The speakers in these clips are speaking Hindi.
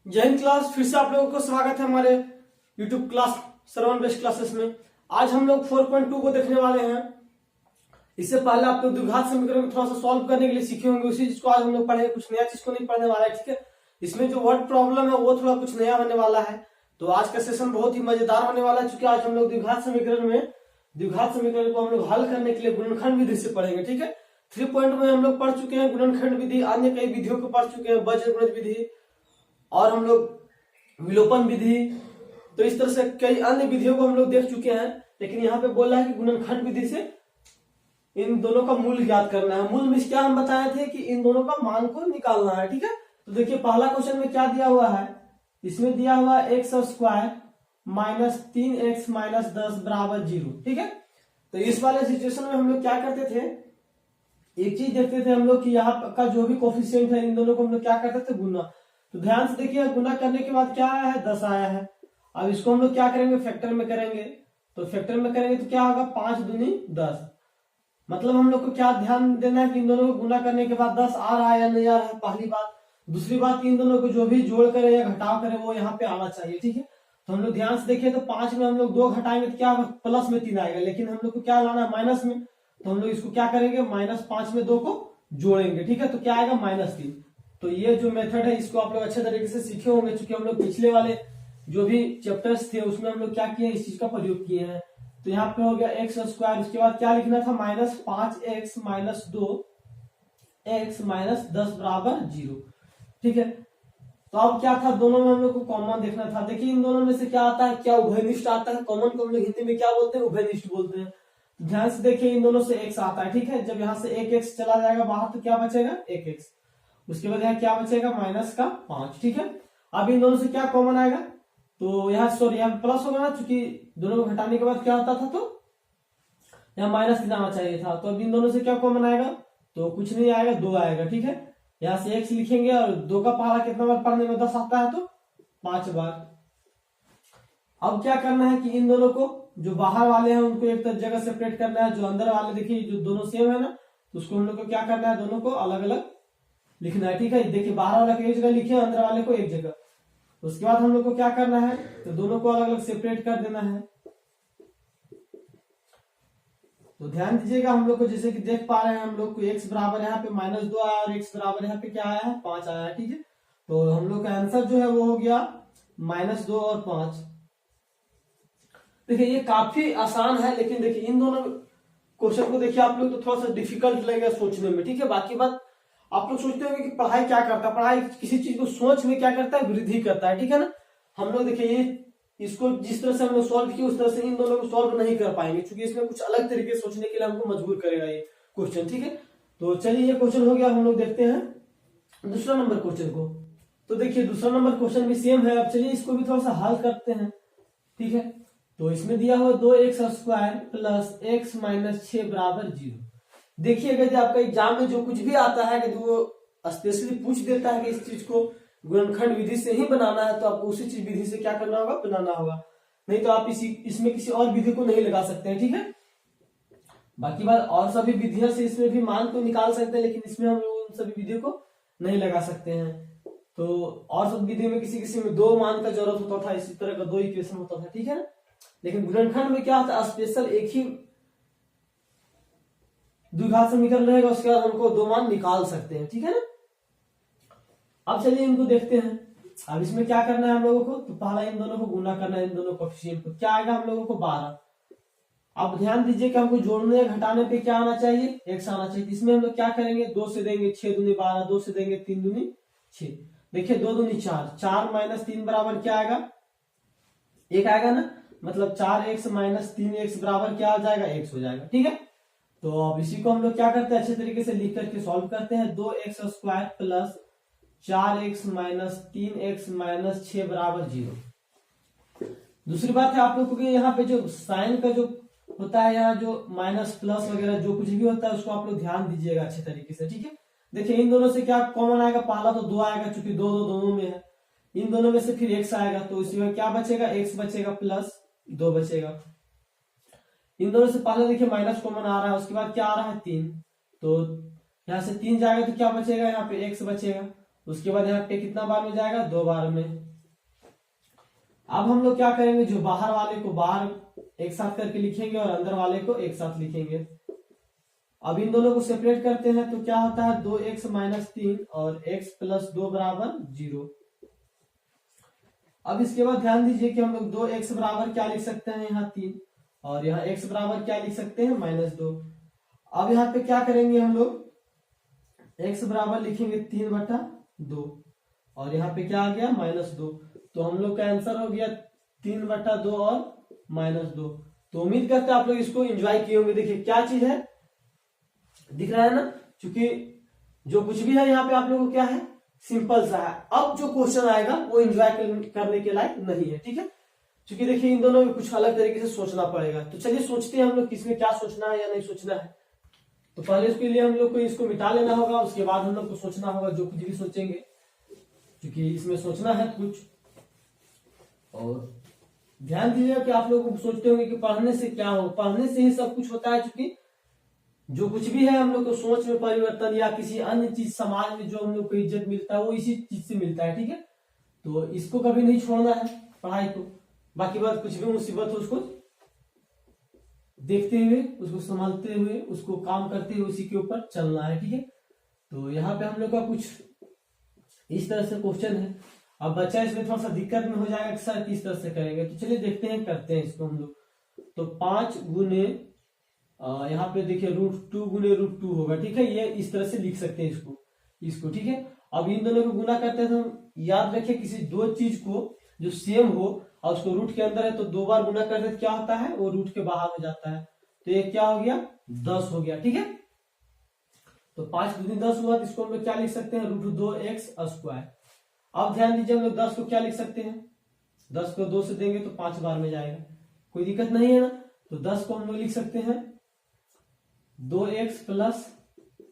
जय हिंद क्लास। फिर से आप लोगों को स्वागत है हमारे YouTube क्लास श्रवण बेस्ट क्लासेस में। आज हम लोग 4.2 को देखने वाले हैं। इससे पहले आप लोग द्विघात समीकरण को थोड़ा सा सॉल्व करने के लिए सीखे होंगे, उसी चीज को आज हम लोग पढ़ेंगे। कुछ नया चीज को नहीं पढ़ने वाला है, ठीक है। इसमें जो वर्ड प्रॉब्लम है वो थोड़ा कुछ नया होने वाला है। तो आज का सेशन बहुत ही मजेदार होने वाला है, क्योंकि आज हम लोग द्विघात समीकरण को हम लोग हल करने के लिए गुणनखंड विधि से पढ़ेंगे, ठीक है। 3 पॉइंट में हम लोग पढ़ चुके हैं गुणनखंड विधि, अन्य कई विधियों को पढ़ चुके हैं, बीजगणित विधि और हम लोग विलोपन विधि। तो इस तरह से कई अन्य विधियों को हम लोग देख चुके हैं, लेकिन यहाँ पे बोला है कि गुणनखंड विधि से इन दोनों का मूल ज्ञात करना है। मूल में क्या हम बताए थे कि इन दोनों का मान को निकालना है, ठीक है। तो देखिए पहला क्वेश्चन में क्या दिया हुआ है, इसमें दिया हुआ x square minus 3x minus 10 बराबर 0, ठीक है। तो इस वाले सिचुएशन में हम लोग क्या करते थे, एक चीज देखते थे हम लोग कि यहाँ का जो भी कोफिशिएंट है इन दोनों को हम लोग क्या करते थे, गुना। तो ध्यान से देखिए, गुना करने के बाद क्या आया है, 10 आया है। अब इसको हम लोग क्या करेंगे, फैक्टर में करेंगे। तो फैक्टर में करेंगे तो क्या होगा, 5 दूनी 10। मतलब हम लोग को क्या ध्यान देना है कि इन दोनों को गुना करने के बाद 10 आ रहा है या नहीं आ रहा है, पहली बात। दूसरी बात, इन दोनों को जो भी जोड़ करे या घटाव करे वो यहाँ पे आना चाहिए, ठीक है। तो हम लोग ध्यान से देखिए, तो 5 में हम लोग 2 घटाएंगे तो क्या होगा, प्लस में 3 आएगा, लेकिन हम लोग को क्या लाना है, माइनस में। तो हम लोग इसको क्या करेंगे, -5 में 2 को जोड़ेंगे, ठीक है। तो क्या आएगा, -3। तो ये जो मेथड है इसको आप लोग अच्छे तरीके से सीखे होंगे, क्योंकि हम लोग पिछले वाले जो भी चैप्टर्स थे उसमें हम लोग क्या किए, इस चीज का प्रयोग किए हैं। तो यहाँ पे हो गया एक्स स्क्वायर, उसके बाद क्या लिखना था, -5x माइनस 2x माइनस 10 बराबर 0, ठीक है। तो अब क्या था, दोनों में हम लोग को कॉमन देखना था। देखिए इन दोनों में से क्या आता है, क्या उभयनिष्ठ आता है। कॉमन को हम लोग हिंदी में क्या बोलते हैं, उभयनिष्ठ बोलते हैं। तो ध्यान से देखिए, इन दोनों से x आता है, ठीक है। जब यहाँ से एक x चला जाएगा बाहर तो क्या बचेगा, 1x। उसके बाद यहाँ क्या बचेगा, -5, ठीक है। अब इन दोनों से क्या कॉमन आएगा, तो यहाँ सॉरी यहाँ प्लस होगा ना, क्योंकि दोनों को घटाने के बाद क्या होता था, तो यहाँ -3 आना चाहिए था। तो अब इन दोनों से क्या कॉमन आएगा, तो कुछ नहीं आएगा, 2 आएगा, ठीक है। यहाँ से x लिखेंगे और 2 का पहाड़ा कितना बार पढ़ने में 10 आता है, तो 5 बार। अब क्या करना है कि इन दोनों को, जो बाहर वाले हैं उनको एक जगह सेपरेट करना है, जो अंदर वाले देखिए जो दोनों सेम है ना, तो उसको हम लोग को क्या करना है, दोनों को अलग अलग लिखना है, ठीक है। देखिए बाहर वाले को एक जगह लिखे, अंदर वाले को एक जगह। उसके बाद हम लोग को क्या करना है, तो दोनों को अलग अलग सेपरेट कर देना है। तो ध्यान दीजिएगा, हम लोग को जैसे कि देख पा रहे हैं, हम लोग को x बराबर यहाँ पे -2 आया और x बराबर यहाँ पे क्या आया है, 5 आया है, ठीक है। तो हम लोग का आंसर जो है वो हो गया -2 और 5। देखिए ये काफी आसान है, लेकिन देखिए इन दोनों क्वेश्चन को देखिए आप लोग तो थोड़ा सा डिफिकल्ट लगेगा सोचने में, ठीक है। बाकी बात आप लोग सोचते होंगे कि पढ़ाई क्या करता है, पढ़ाई किसी चीज को सोच में क्या करता है, वृद्धि करता है, ठीक है ना। हम लोग देखिए ये इसको जिस तरह से हम लोग सॉल्व किए उस तरह से इन दोनों को सॉल्व नहीं कर पाएंगे, क्योंकि इसमें कुछ अलग तरीके से सोचने के लिए हमको मजबूर करेगा ये क्वेश्चन, ठीक है। तो चलिए ये क्वेश्चन हो गया, हम लोग देखते हैं दूसरा नंबर क्वेश्चन को। तो देखिए दूसरा नंबर क्वेश्चन भी सेम है। अब चलिए इसको भी थोड़ा सा हल करते हैं, ठीक है। तो इसमें दिया हुआ 2x square plus x minus 6 बराबर 0। देखिएगा जब आपका एग्जाम में जो कुछ भी आता है कि वो स्पेशली पूछ देता है कि इस चीज को गुणनखंड विधि से ही बनाना है, तो आपको उसी चीज विधि से क्या करना होगा, बनाना होगा। नहीं तो आप इसमें किसी और विधि को नहीं लगा सकते हैं, ठीक है। बाकी बात और सभी विधियों से इसमें भी मान को निकाल सकते हैं, लेकिन इसमें हम लोग उन सभी विधियों को नहीं लगा सकते हैं। तो और सब विधि में किसी किसी में 2 मान का जरूरत होता था, इसी तरह का 2 इक्वेशन होता था, ठीक है ना। लेकिन गुणनखंड में क्या होता है, स्पेशल एक ही द्विघात समीकरण रहेगा, उसके बाद हमको 2 मान निकाल सकते हैं, ठीक है ना। अब चलिए इनको देखते हैं। अब इसमें क्या करना है हम लोगों को, तो पहला इन दोनों को गुना करना है, इन दोनों कोएफिशिएंट को। क्या आएगा हम लोगों को, 12। अब ध्यान दीजिए कि हमको जोड़ने या घटाने पे क्या आना चाहिए, x आना चाहिए। इसमें हम लोग क्या करेंगे, 2 से देंगे 6 दूनी 12, 2 से देंगे 3 दूनी 6। देखिए 2 दूनी 4, 4 माइनस 3 बराबर क्या आएगा, 1 आएगा ना। मतलब 4x माइनस 3x बराबर क्या हो जाएगा, x हो जाएगा, ठीक है। तो अब इसी को हम लोग क्या करते हैं, अच्छे तरीके से लिख करके सॉल्व करते हैं। 2x square plus 4x minus 3x minus 6 बराबर 0। दूसरी बात है आप लोग को कि यहाँ पे जो साइन का जो होता है, यहाँ जो माइनस प्लस वगैरह जो कुछ भी होता है उसको आप लोग ध्यान दीजिएगा अच्छे तरीके से, ठीक है। देखिए इन दोनों से क्या कॉमन आएगा, पहला तो 2 आएगा, चूंकि 2 2 दोनों में है। इन दोनों में से फिर x आएगा, तो इसमें क्या बचेगा, x बचेगा प्लस 2 बचेगा। इन दोनों से पहले देखिए माइनस कॉमन आ रहा है, उसके बाद क्या आ रहा है, 3। तो यहाँ से 3 जाएगा तो क्या बचेगा, यहाँ पे x बचेगा। उसके बाद यहाँ पे कितना बार में जाएगा, 2 बार में। अब हम लोग क्या करेंगे, जो बाहर वाले को बाहर एक साथ करके लिखेंगे और अंदर वाले को एक साथ लिखेंगे। अब इन दोनों को सेपरेट करते हैं तो क्या होता है, 2x माइनस 3 और x प्लस 2 बराबर 0। अब इसके बाद ध्यान दीजिए कि हम लोग 2x बराबर क्या लिख सकते हैं, यहाँ 3, और यहाँ x बराबर क्या लिख सकते हैं, -2। अब यहाँ पे क्या करेंगे हम लोग, x बराबर लिखेंगे 3/2 और यहाँ पे क्या आ गया, -2। तो हम लोग का आंसर हो गया 3/2 और -2। तो उम्मीद करते हैं आप लोग इसको एंजॉय किए होंगे। देखिए क्या चीज है, दिख रहा है ना, क्योंकि जो कुछ भी है यहाँ पे आप लोगों को क्या है, सिंपल सा है। अब जो क्वेश्चन आएगा वो एंजॉय करने के लायक नहीं है, ठीक है, क्योंकि देखिए इन दोनों में कुछ अलग तरीके से सोचना पड़ेगा। तो चलिए सोचते हैं हम लोग किसमें क्या सोचना है या नहीं सोचना है। तो पहले इसके लिए हम लोग को इसको मिटा लेना होगा, उसके बाद हम लोग को सोचना होगा जो कुछ भी सोचेंगे, क्योंकि इसमें सोचना है कुछ। और ध्यान दीजिएगा कि आप लोग सोचते होंगे कि पढ़ने से क्या हो, पढ़ने से ही सब कुछ होता है, क्योंकि जो कुछ भी है हम लोग को सोच में परिवर्तन या किसी अन्य चीज समाज में जो हम लोग को इज्जत मिलता है वो इसी चीज से मिलता है, ठीक है। तो इसको कभी नहीं छोड़ना है, पढ़ाई को। बाकी बात कुछ भी मुसीबत हो उसको देखते हुए, उसको संभालते हुए, उसको काम करते हुए उसी के ऊपर चलना है, ठीक है। तो यहाँ पे हम लोग का कुछ इस तरह से क्वेश्चन है। अब बच्चा इसमें थोड़ा सा दिक्कत में हो जाएगा कि सर किस तरह से करेंगे, तो चलिए देखते हैं, करते हैं इसको हम लोग। तो 5 गुने यहाँ पे देखिए √2 गुने √2 होगा, ठीक है। ये इस तरह से लिख सकते हैं इसको, ठीक है। अब इन दोनों को गुना करते हैं तो हम याद रखें किसी दो चीज को जो सेम हो और उसको रूट के अंदर है तो 2 बार गुना करते तो क्या होता है, वो रूट के बाहर हो जाता है। तो ये क्या हो गया, 10 हो गया, ठीक है। तो 5 दूनी 10 हुआ, तो इसको हम लोग क्या लिख सकते हैं, √2x²। अब ध्यान दीजिए हम लोग 10 को क्या लिख सकते हैं, 10 को 2 से देंगे तो 5 बार में जाएगा, कोई दिक्कत नहीं है ना। तो 10 को हम लोग लिख सकते हैं 2x प्लस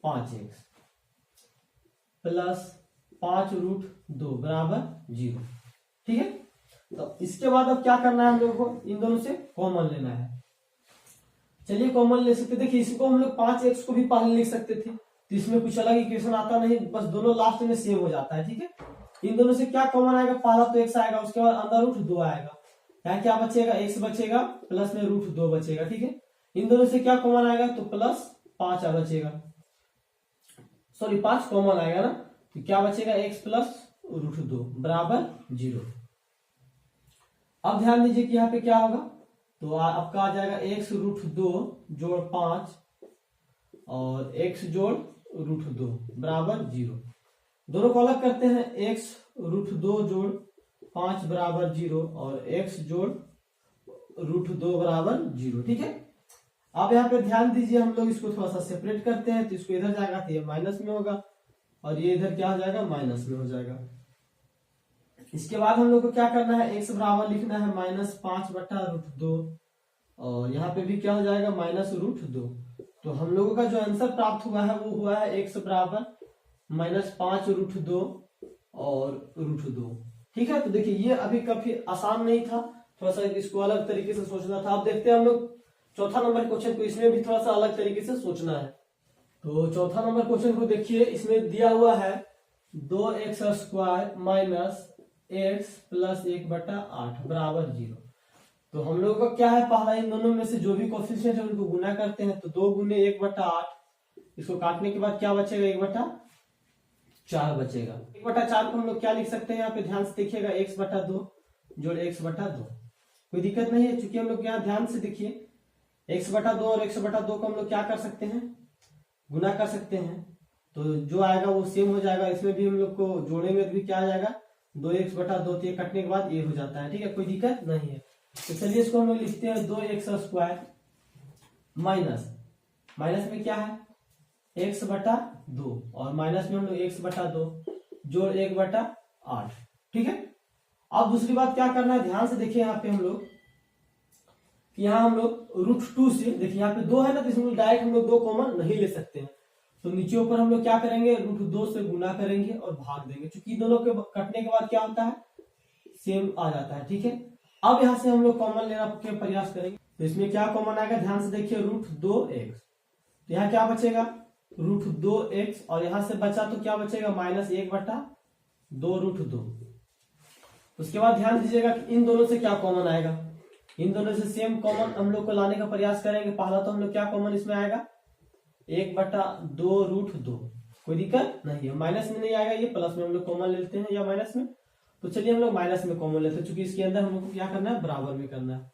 5x प्लस 5√2 बराबर 0, ठीक है। तो इसके बाद अब क्या करना है हम लोगों को, इन दोनों से कॉमन लेना है। चलिए कॉमन ले सकते, देखिए इसको हम लोग 5x को भी पहले लिख सकते थे, तो इसमें कुछ अलग इक्वेशन आता नहीं, बस दोनों लास्ट में सेम हो जाता है, ठीक है। इन दोनों से क्या कॉमन आएगा, पहला तो x आएगा, उसके बाद अंदर √2 आएगा, यहाँ क्या बचेगा, x बचेगा, प्लस में √2 बचेगा, ठीक है। इन दोनों से क्या कॉमन आएगा, तो प्लस 5 बचेगा, सॉरी 5 कॉमन आएगा ना, तो क्या बचेगा, x प्लस √2 बराबर 0। अब ध्यान दीजिए कि यहाँ पे क्या होगा, तो आपका आ जाएगा x √2 जोड़ 5 और x जोड़ √2 बराबर 0। दोनों को अलग करते हैं, x √2 जोड़ 5 बराबर 0 और x जोड़ √2 बराबर 0, ठीक है। अब यहाँ पे ध्यान दीजिए हम लोग इसको थोड़ा सा सेपरेट करते हैं, तो इसको इधर जाएगा तो ये माइनस में होगा और ये इधर क्या हो जाएगा, माइनस में हो जाएगा। इसके बाद हम लोग को क्या करना है, x बराबर लिखना है -5/√2 और यहाँ पे भी क्या हो जाएगा, -√2। तो हम लोगों का जो आंसर प्राप्त हुआ है वो हुआ है x बराबर -5√2 और √2, ठीक है। तो देखिए ये अभी काफी आसान नहीं था, थोड़ा सा इसको अलग तरीके से सोचना था। अब देखते हैं हम लोग चौथा नंबर क्वेश्चन को, इसमें भी थोड़ा सा अलग तरीके से सोचना है। तो चौथा नंबर क्वेश्चन को देखिए, इसमें दिया हुआ है 2x² माइनस x प्लस 1/8 बराबर 0। तो हम लोगों का क्या है, पहला इन दोनों में से जो भी कोफिशिएंट है उनको गुना करते हैं, तो 2 गुने 1/8, इसको काटने के बाद क्या बचेगा, 1/4 बचेगा। 1/4 को हम लोग क्या लिख सकते हैं, यहाँ पे ध्यान से देखिएगा, x/2 जोड़ x/2, कोई दिक्कत नहीं है, चूंकि हम लोग यहाँ ध्यान से देखिए x/2 और x/2 को हम लोग क्या कर सकते हैं, गुना कर सकते हैं, तो जो आएगा वो सेम हो जाएगा। इसमें भी हम लोग को जोड़ेंगे तो भी क्या आ जाएगा, 2x/2, तो ये कटने के बाद ये हो जाता है, ठीक है, कोई दिक्कत नहीं है। तो चलिए इसको हम लोग लिखते हैं 2x² माइनस में क्या है, x/2 और माइनस में हम लोग x/2 जोड़ 1/8, ठीक है। अब दूसरी बात क्या करना है, ध्यान से देखिए यहाँ पे हम लोग, यहाँ हम लोग √2 से, देखिए यहाँ पे 2 है ना, तो इसमें डायरेक्ट हम लोग 2 कॉमन नहीं ले सकते हैं, तो नीचे ऊपर हम लोग क्या करेंगे, √2 से गुना करेंगे और भाग देंगे, क्योंकि दोनों के कटने के बाद क्या होता है, सेम आ जाता है, ठीक है। अब यहाँ से हम लोग कॉमन लेना के प्रयास करेंगे, तो इसमें क्या कॉमन आएगा, ध्यान से देखिए √2x, तो यहाँ क्या बचेगा, √2x और यहाँ से बचा तो क्या बचेगा, -1/8, 2√2। उसके बाद ध्यान दीजिएगा कि इन दोनों से क्या कॉमन आएगा। इन दोनों से सेम कॉमन हम लोग को लाने का प्रयास करेंगे। पहला तो हम लोग क्या कॉमन इसमें आएगा, 1/2√2। कोई दिक्कत नहीं है, माइनस में नहीं आएगा, ये प्लस में हम लोग कॉमन लेते हैं या माइनस में। तो चलिए हम लोग माइनस में कॉमन लेते हैं, क्योंकि इसके अंदर हम लोग को क्या करना है, बराबर में करना है।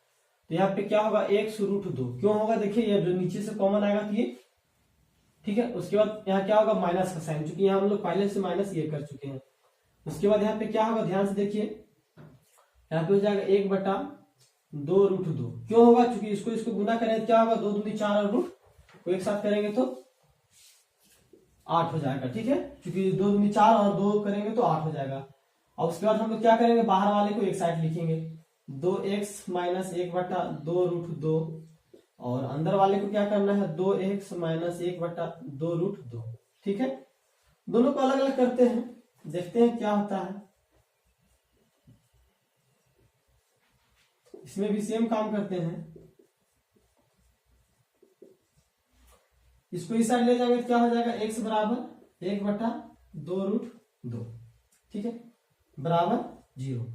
तो यहाँ पे क्या होगा, 1/2। क्यों होगा, देखिए ये जो नीचे से कॉमन आएगा तो ये ठीक है। उसके बाद यहाँ क्या होगा, माइनस का साइन, क्योंकि यहाँ हम लोग पहले से माइनस ये कर चुके हैं। उसके बाद यहाँ पे क्या होगा, ध्यान से देखिए, यहाँ पे हो जाएगा 1/2√2। क्यों होगा, क्योंकि इसको गुना करें क्या होगा, 2 दूनी 4 और रूट को एक साथ करेंगे तो 8 हो जाएगा। ठीक है, क्योंकि 2 दूनी 4 और 2 करेंगे तो 8 हो जाएगा। और उसके बाद हम लोग क्या करेंगे, बाहर वाले को एक साइड लिखेंगे, 2x - 1/2√2 और अंदर वाले को क्या करना है, 2x - 1/2√2। ठीक है, दोनों को अलग अलग करते हैं, देखते हैं क्या होता है। इसमें भी सेम काम करते हैं। इसको इस साइड ले जाएंगे तो क्या हो जाएगा, x बराबर 1/2√2। ठीक है, बराबर 0।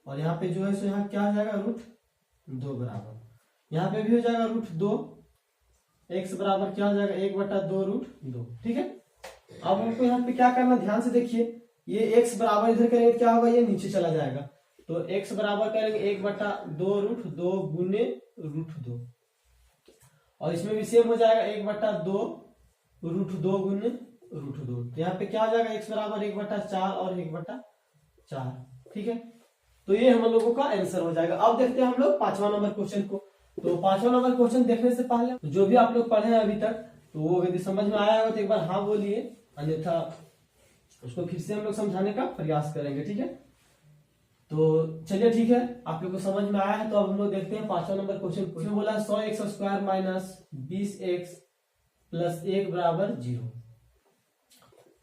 और यहाँ पे जो है सो यहाँ क्या हो जाएगा, √2 बराबर, यहाँ पे भी हो जाएगा √2। x बराबर क्या हो जाएगा, 1/2√2। ठीक है, अब हमको यहाँ पे क्या करना, ध्यान से देखिए, ये x बराबर इधर करेंगे क्या होगा, ये नीचे चला जाएगा। तो x बराबर करेंगे 1/2√2 गुने √2, और इसमें भी सेम हो जाएगा 1/2√2 गुने √2। तो यहाँ पे क्या हो जाएगा, x बराबर 1/4 और 1/4। ठीक है, तो ये हम लोगों का आंसर हो जाएगा। अब देखते हैं हम लोग 5वां नंबर क्वेश्चन को। तो 5वां नंबर क्वेश्चन देखने से पहले जो भी आप लोग पढ़े हैं अभी तक, तो वो यदि समझ में आया हो तो एक बार हाँ बोलिए, अन्यथा उसको फिर से हम लोग समझाने का प्रयास करेंगे। ठीक है, तो चलिए ठीक है, आप लोग को समझ में आया है। तो अब हम लोग देखते हैं 5वां नंबर क्वेश्चन। उसमें बोला 100x² - 20x + 1 बराबर 0।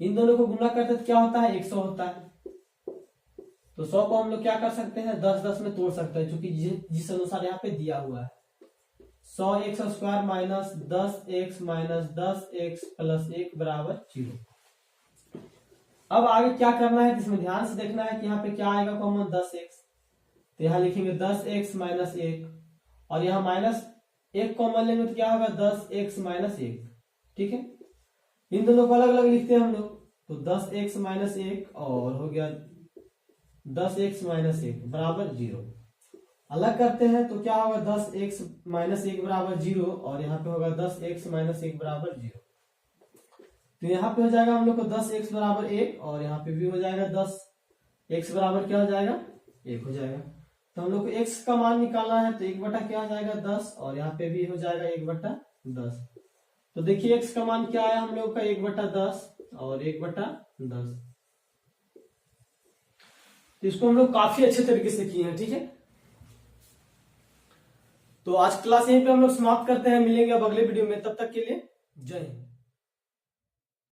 इन दोनों को गुना करते तो क्या होता है, 100 होता है। तो 100 को हम लोग क्या कर सकते हैं, 10-10 में तोड़ सकते हैं, क्योंकि जिस अनुसार यहाँ पे दिया हुआ है। 100x² - 10x - 10x + 1 बराबर 0। अब आगे क्या करना है, इसमें ध्यान से देखना है कि यहाँ पे क्या आएगा कॉमन, 10x। तो यहाँ लिखेंगे 10x - 1, और यहाँ -1 कॉमन लेंगे तो क्या होगा, 10x - 1। ठीक है, इन दोनों को अलग अलग लिखते हैं हम लोग। तो 10x - 1 और हो गया 10x - 1 बराबर 0। अलग करते हैं तो क्या होगा, 10x - 1 बराबर 0, और यहाँ पे होगा 10x - 1 बराबर 0। तो यहाँ पे हो जाएगा हम लोग को 10x बराबर 1, और यहाँ पे भी हो जाएगा 10x बराबर क्या हो जाएगा, 1 हो जाएगा। तो हम लोग को x का मान निकालना है, तो 1 बटा क्या हो जाएगा, 10, और यहाँ पे भी हो जाएगा 1/10। तो देखिए x का मान क्या आया हम लोग का, 1/10 और 1/10। तो इसको हम लोग काफी अच्छे तरीके से किए हैं। ठीक है, तो आज क्लास यहीं पे हम लोग समाप्त करते हैं, मिलेंगे अब अगले वीडियो में, तब तक के लिए जय हिंद।